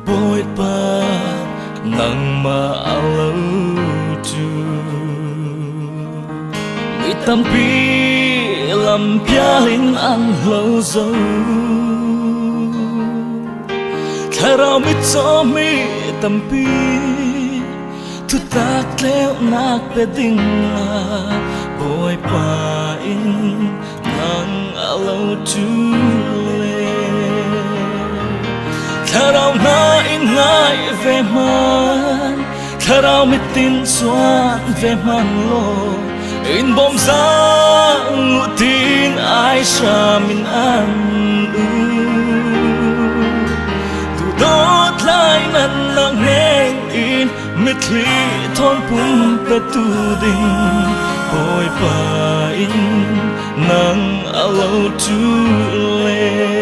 bội ba nặng mà lâu chu người tâm pi làm pia linh ăn lâu dấu khai ra mít cho mi tâm pi thu tak leo nak beding bội ba in nặng lâu chu khá đau na in ngại về man khá đau mít tin xoan về man lo in bom ra ngụ tin ai sa min an tu đốt lại nan nang heng in mít li thon pum pe tu ding bội pa in nang alo tu le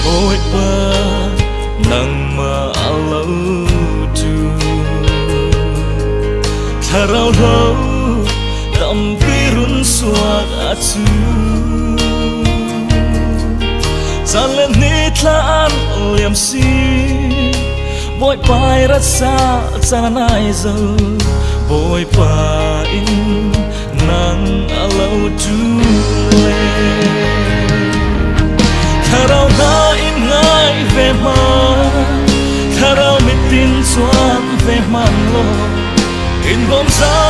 bội pa nang ma alo tu tharau lo tam pirun suat atu zalen nitlaan liam si bội pai rasa sanai zo bội pa in nang alo tu le tharau na in ngai về man tharau mit tin xoan về man lo in bom ra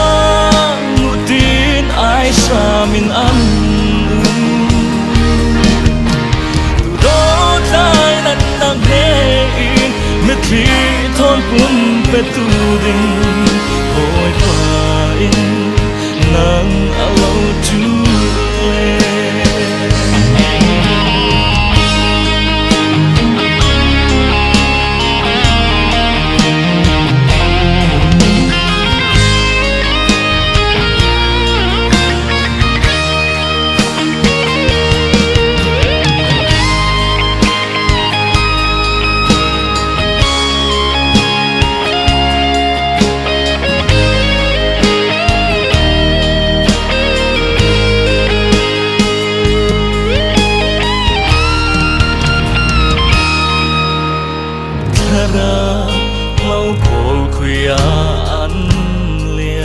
ngụ tin ai sa min an tu đốt lại nan nang he in mit thi thon pum pe tu ding bội pa in nang alo tu le lâu bol khuya an lia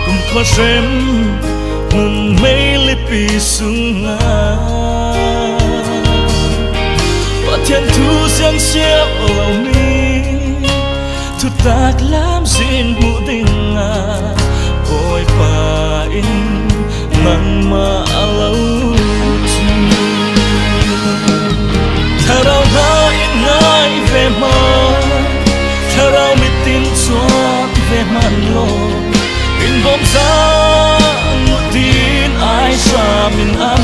cùng khó xem mừng mây lipi sunga và thiên thu giang xiao lâu mi thu tak lam zin bu ding bội pa in nang ma lâu tharau na in ngai về man tharau mit tin xoan về man lo in bom ra ngụ tin ai sa min an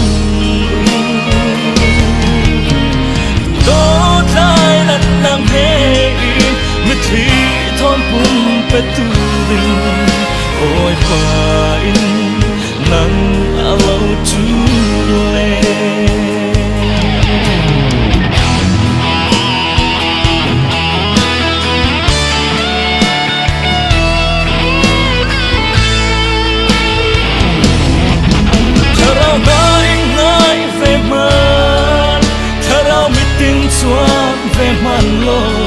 tu đốt lại nan nang he in mit thi thon pum pe tu ding ôi pa in nang alo tu le xoan về man lo